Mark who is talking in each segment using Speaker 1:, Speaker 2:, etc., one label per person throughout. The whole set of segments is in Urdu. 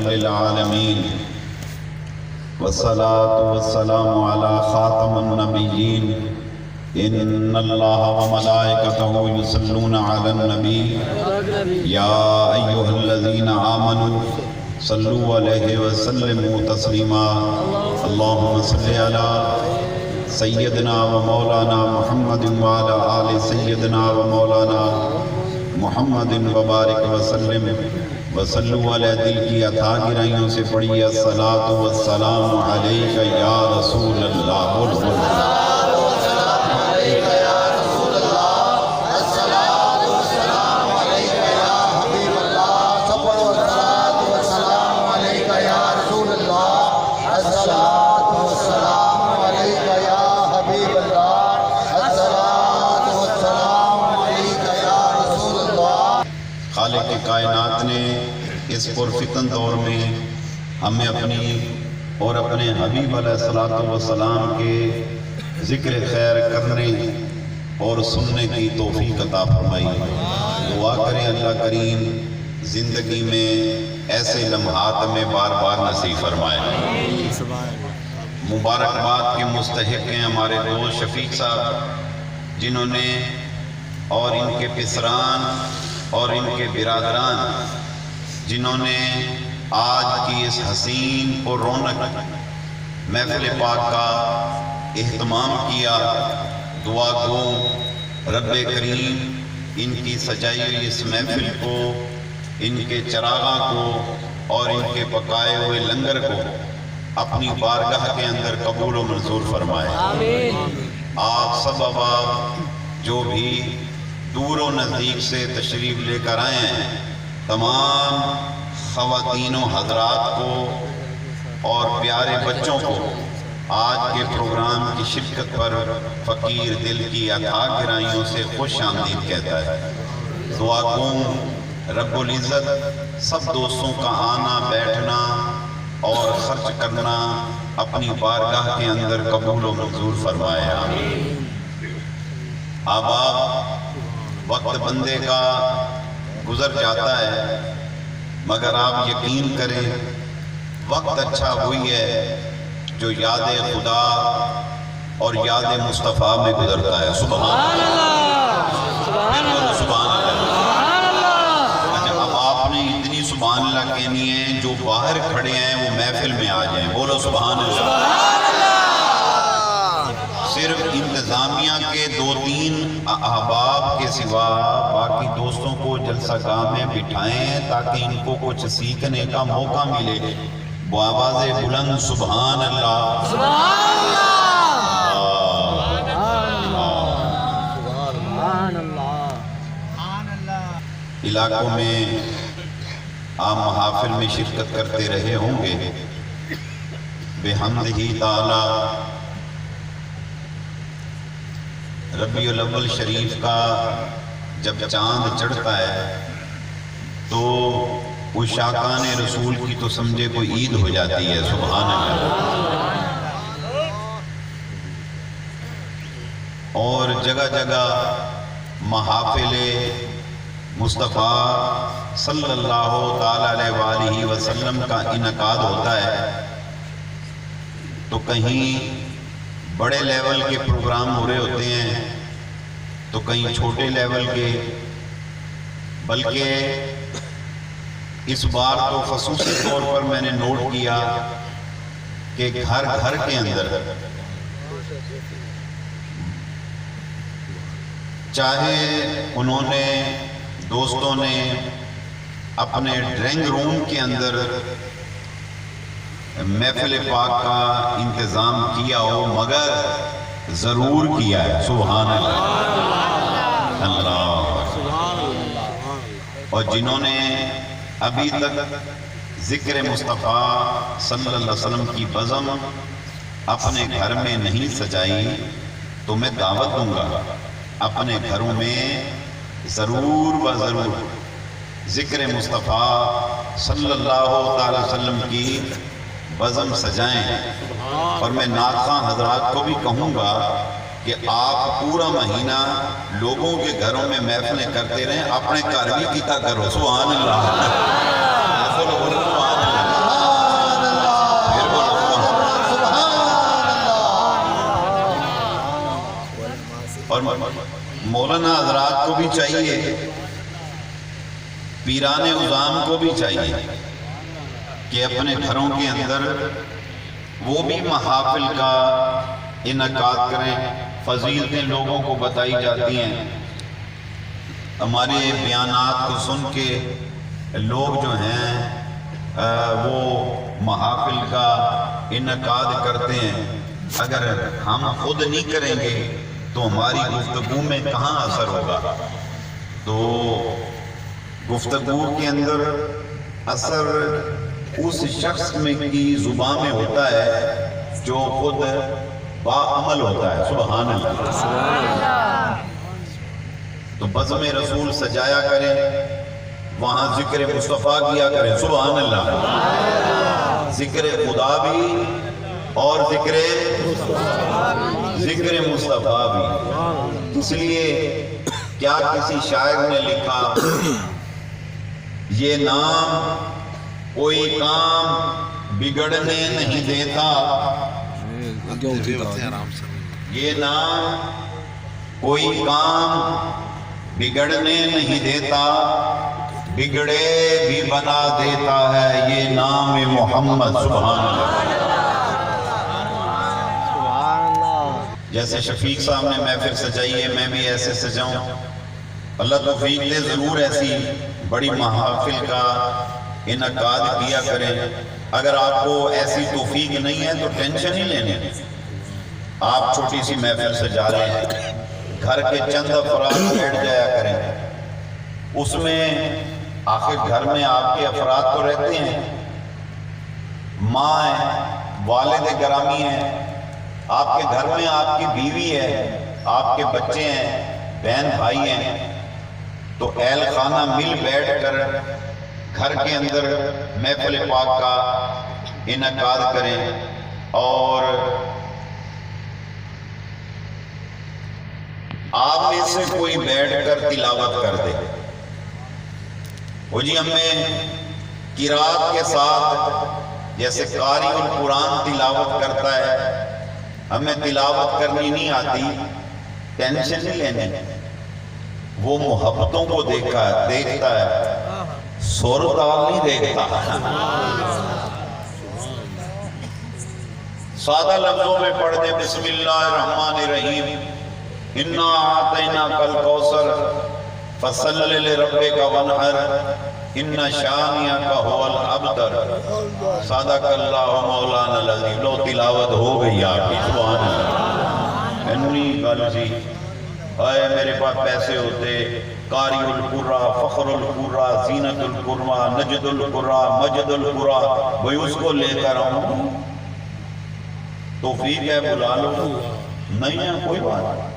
Speaker 1: للعالمین والصلاة والسلام علی خاتم النبیین ان اللہ وملائکتہ یصلون علی النبی یا ایہا الذین آمنوا صلوا علیہ وسلموا تسلیما اللہم صلی علی سیدنا و مولانا محمد وعلی آل سیدنا و مولانا محمد وبارک وسلم وصلوا علی دل کی عطا گرائیوں سے پڑھی الصلاۃ والسلام علیک یا رسول اللہ خالق کائنات نے اس پرفتن دور میں ہمیں اپنی اور اپنے حبیب علیہ الصلوۃ والسلام کے ذکر خیر کرنے اور سننے کی توفیق عطا فرمائی۔ دعا کریں اللہ کریم زندگی میں ایسے لمحات میں بار بار نصیب فرمائے۔ مبارکباد کے مستحق ہیں ہمارے دوست شفیق صاحب، جنہوں نے اور ان کے پسران اور ان کے برادران جنہوں نے آج کی اس حسین اور رونق محفل پاک کا اہتمام کیا۔ دعا گو رب کریم ان کی سجائی ہوئی اس محفل کو، ان کے چراغاں کو اور ان کے پکائے ہوئے لنگر کو اپنی بارگاہ کے اندر قبول و منظور فرمائے۔ آپ سب احباب جو بھی دور و نزدیک سے تشریف لے کر آئے ہیں، تمام خواتین و حضرات کو اور پیارے بچوں کو آج کے پروگرام کی شرکت پر فقیر دل کی عطا گرائیوں سے خوش آمدید کہتا ہے۔ دعا گوں رب العزت سب دوستوں کا آنا بیٹھنا اور خرچ کرنا اپنی بارگاہ کے اندر قبول و منظور فرمائے۔ آمین۔ آباب وقت بندے کا گزر جاتا ہے، مگر آپ یقین کریں وقت اچھا ہوئی ہے جو یاد خدا اور یاد مصطفیٰ میں گزرتا ہے۔ سبحان اللہ، سبحان اللہ۔ اب آپ نے اتنی سبحان اللہ کہنی ہے، جو باہر کھڑے ہیں وہ محفل میں آ جائیں، بولو سبحان اللہ۔ صرف انتظامیہ کے 2-3 احباب کے سوا باقی دوستوں کو جلسہ گاہ میں بٹھائیں تاکہ ان کو کچھ سیکھنے کا موقع ملے۔ بآواز بلند سبحان اللہ، سبحان اللہ۔ علاقوں میں آپ محافل میں شرکت کرتے رہے ہوں گے۔ بحمدہ تعالی ربیع الاول شریف کا جب چاند چڑھتا ہے تو عشاقان رسول کی تو سمجھے کوئی عید ہو جاتی ہے۔ سبحان اللہ۔ اور جگہ جگہ محافل مصطفیٰ صلی اللہ تعالیٰ علیہ وآلہ وسلم کا انعقاد ہوتا ہے، تو کہیں بڑے لیول کے پروگرام ہو رہے ہوتے ہیں تو کہیں چھوٹے لیول کے، بلکہ اس بار تو خصوصی طور پر میں نے نوٹ کیا کہ گھر گھر کے اندر چاہے انہوں نے دوستوں نے اپنے ڈرائنگ روم کے اندر محفل پاک کا انتظام کیا ہو، مگر ضرور کیا ہے۔ سبحان اللہ، اللہ۔ اور جنہوں نے ابھی تک ذکر مصطفیٰ صلی اللہ علیہ وسلم کی بزم اپنے گھر میں نہیں سجائی، تو میں دعوت دوں گا اپنے گھروں میں ضرور و ضرور ذکر مصطفیٰ صلی اللہ تعالی وسلم کی بزم سجائیں۔ اور میں ناخواں حضرات کو بھی کہوں گا کہ آپ پورا مہینہ لوگوں کے گھروں میں محفلیں کرتے رہیں، اپنے گھر بھی کیتا کرو۔ سبحان اللہ۔ مولانا حضرات کو بھی چاہیے، پیران عظام کو بھی چاہیے کہ اپنے گھروں کے اندر وہ بھی محافل کا انعقاد کریں۔ فضیلتیں لوگوں کو بتائی جاتی ہیں، ہمارے بیانات کو سن کے لوگ جو ہیں وہ محافل کا انعقاد کرتے ہیں۔ اگر ہم خود نہیں کریں گے تو ہماری گفتگو میں کہاں اثر ہوگا؟ تو گفتگو کے اندر اثر اس شخص میں کی زبان میں ہوتا ہے جو خود باعمل ہوتا ہے۔ سبحان اللہ۔ تو بزم رسول سجایا کریں، وہاں ذکر مصطفیٰ کیا کریں۔ سبحان اللہ۔ ذکر خدا بھی اور ذکر مصطفیٰ بھی۔ اس لیے کیا کسی شاعر نے لکھا، یہ نام کوئی کام بگڑنے نہیں دیتا، یہ نام کوئی کام بگڑنے نہیں دیتا، بگڑے بھی بنا دیتا ہے یہ نام محمد۔ سبحان اللہ۔ جیسے شفیق صاحب نے محفل سجائی ہے، میں بھی ایسے سجاؤں۔ اللہ توفیق دے، ضرور ایسی بڑی محافل کا انعقاد کیا کریں۔ اگر آپ کو ایسی توفیق نہیں ہے تو ٹینشن ہی لینے، آپ چھوٹی سی محفل سجا رہے ہیں، گھر کے چند افراد بیٹھ جایا کریں۔ اس میں آخر گھر میں آپ کے افراد تو رہتے ہیں، ماں ہے، والد گرامی ہیں، آپ کے گھر میں آپ کی بیوی ہے، آپ کے بچے ہیں، بہن بھائی ہیں، تو اہل خانہ مل بیٹھ کر گھر کے اندر محفل پاک کا انعقاد کریں۔ اور آپ میں سے کوئی بیٹھ کر تلاوت کر دے، وہ جی ہمیں قرات کے ساتھ جیسے قاری القرآن تلاوت کرتا ہے، ہمیں تلاوت کرنی نہیں آتی، ٹینشن نہیں لینے، وہ محبتوں کو دیکھتا ہے، سور و تال نہیں دیکھتا۔ سادہ لفظوں میں پڑھ دے، بسم اللہ الرحمن الرحیم، انا اعطیناک الکوثر فصل لربک وانحر ان شانئک هو الابتر۔ صدق اللہ مولانا العظیم۔ لو تلاوت ہو گئی آپ کی۔ سبحان اللہ۔ اتنی گل سی، اے میرے پاس پیسے ہوتے، قاری القرآ، فخر القرآ، زینت القرآ، نجد القرآ، مجد القرآ، بھئی اس کو لے کر آؤں، توفیق ہے بلا لو، نہیں ہے کوئی بات۔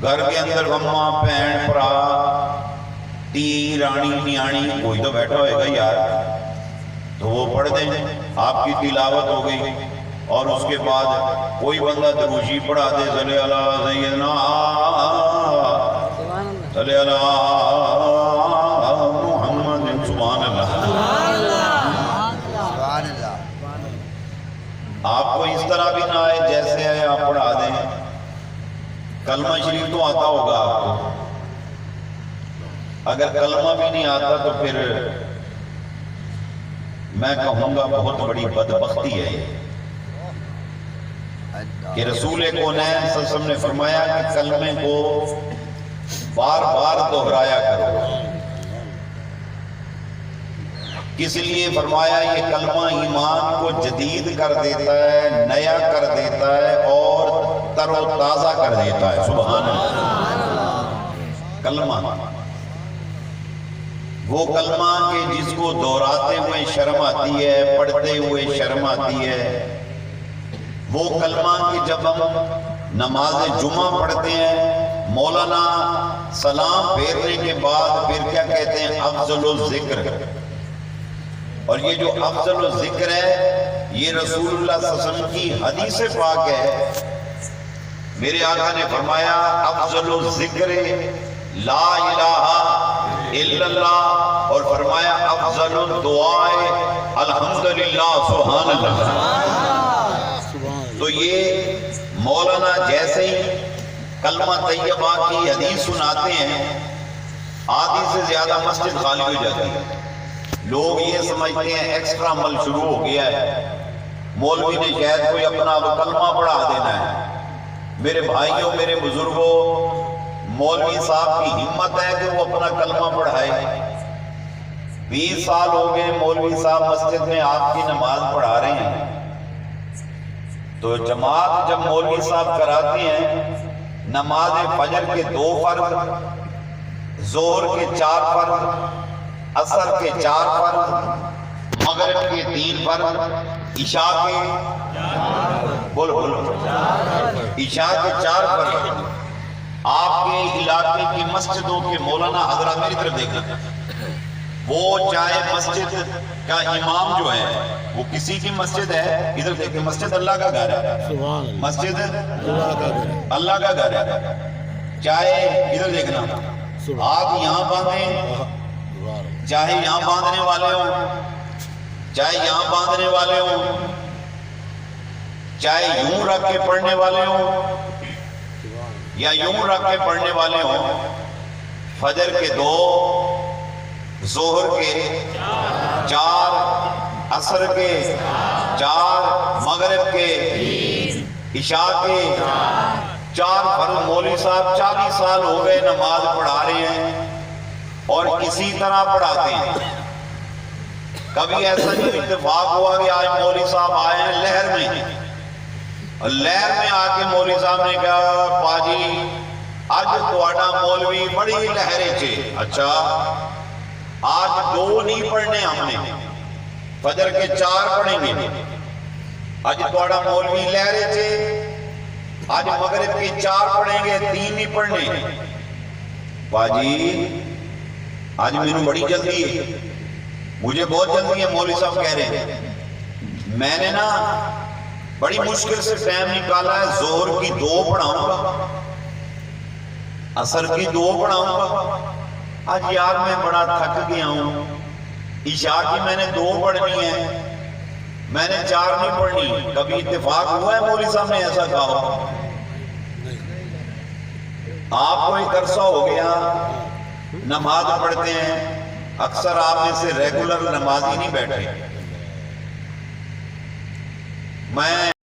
Speaker 1: گھر کے اندر اماں، بہن، بھرا، تی، رانی، نیانی، کوئی تو بیٹھا ہوئے گا یار، تو وہ پڑھ دیں، آپ کی تلاوت ہو گئی۔ اور اس کے بعد کوئی بندہ دروشی پڑھا دے، صلی اللہ سیدنا صلی اللہ محمد۔ سبحان اللہ۔ آپ کو اس طرح بھی نہ آئے جیسے ہے آپ پڑھا دیں۔ کلمہ شریف تو آتا ہوگا آپ کو، اگر کلمہ بھی نہیں آتا تو پھر میں کہوں گا بہت بڑی بدبختی ہے یہ، کہ رسول کونین صلی اللہ علیہ وسلم نے فرمایا کہ کلمے کو بار بار دہرایا کرو۔ کس لیے فرمایا؟ یہ کلمہ ایمان کو جدید کر دیتا ہے، نیا کر دیتا ہے اور تر و تازہ کر دیتا ہے۔ سبحان اللہ۔ کلمہ، وہ کلمہ کہ جس کو دہراتے ہوئے شرم آتی ہے، پڑھتے ہوئے شرم آتی ہے، وہ کلمہ کہ جب ہم نماز جمعہ پڑھتے ہیں، مولانا سلام پھیرنے کے بعد پھر کیا کہتے ہیں؟ افضل الذکر۔ اور یہ جو افضل الذکر ہے، یہ رسول اللہ صلی اللہ علیہ وسلم کی حدیث پاک ہے۔ میرے آقا نے فرمایا افضل الذکر لا الہ الا اللہ، اور فرمایا افضل الدعاء الحمدللہ۔ سبحان اللہ۔ تو یہ مولانا جیسے ہی کلمہ طیبہ کی حدیث سناتے ہیں، آدھی سے زیادہ مسجد خالی ہو جاتی ہے۔ لوگ یہ سمجھتے ہیں ایکسٹرا عمل شروع ہو گیا ہے، مولوی نے شاید کوئی اپنا کلمہ پڑھا دینا ہے۔ میرے بھائیوں، میرے بزرگوں، مولوی صاحب کی ہمت ہے کہ وہ اپنا کلمہ پڑھائے۔ 20 سال ہو گئے مولوی صاحب مسجد میں آپ کی نماز پڑھا رہے ہیں، تو جماعت جب مولوی صاحب کراتے ہیں نماز فجر کے 2 فرض، ظہر کے 4 فرض، عصر کے 4 فرض، مغرب کے 3 فرض، عشاء کے بولو عشاء کے 4 فرض۔ آپ کے علاقے کی مسجدوں کے مولانا حضرات میری طرف دیکھنا، وہ چاہے مسجد کا امام جو ہے وہ کسی کی مسجد ہے، ادھر دیکھیں مسجد اللہ کا گھر ہے، مسجد اللہ کا گھر ہے، چاہے ادھر دیکھنا ہاتھ یہاں باندھیں، چاہے یہاں باندھنے والے ہوں، چاہے یہاں باندھنے والے ہوں، چاہے یوں رکھ کے پڑھنے والے ہوں یا یوں رکھ کے پڑھنے والے ہوں، فجر کے 2، ظہر کے 4، عصر کے 4، مغرب کے 3، عشاء کے 4 فرض مولوی صاحب 40 سال ہو گئے نماز پڑھا رہے ہیں اور اسی طرح پڑھاتے ہیں۔ کبھی ایسا نہیں اتفاق ہوا کہ آج مولوی صاحب آئے ہیں لہر میں، لہر میں آ کے مولوی صاحب نے کہا پاجی اج تواڈا مولوی بڑی لہرے چھے، اچھا آج 2 نہیں پڑھنے ہم نے، فجر کے 4 پڑھیں گے، آج تواڈا مولوی لہرے چھے، آج مغرب کے 4 پڑھیں گے، 3 نہیں پڑھنے۔ باجی آج میرے بڑی جلدی ہے، مجھے بہت جلدی ہے، مولوی صاحب کہہ رہے ہیں۔ میں نے نا بڑی مشکل سے ٹائم نکالا ہے، ظہر کی 2 پڑھاؤں گا، عصر کی 2 پڑھاؤں گا، آج یار میں بڑا تھک گیا ہوں، عشاء کی میں نے 2 پڑھنی ہے، میں نے 4 نہیں پڑھنی۔ کبھی اتفاق ہوا ہے مولوی صاحب نے ایسا کہا؟ آپ کو ایک عرصہ ہو گیا نماز پڑھتے ہیں، اکثر آپ میں سے ریگولر نمازی نہیں بیٹھے۔ میں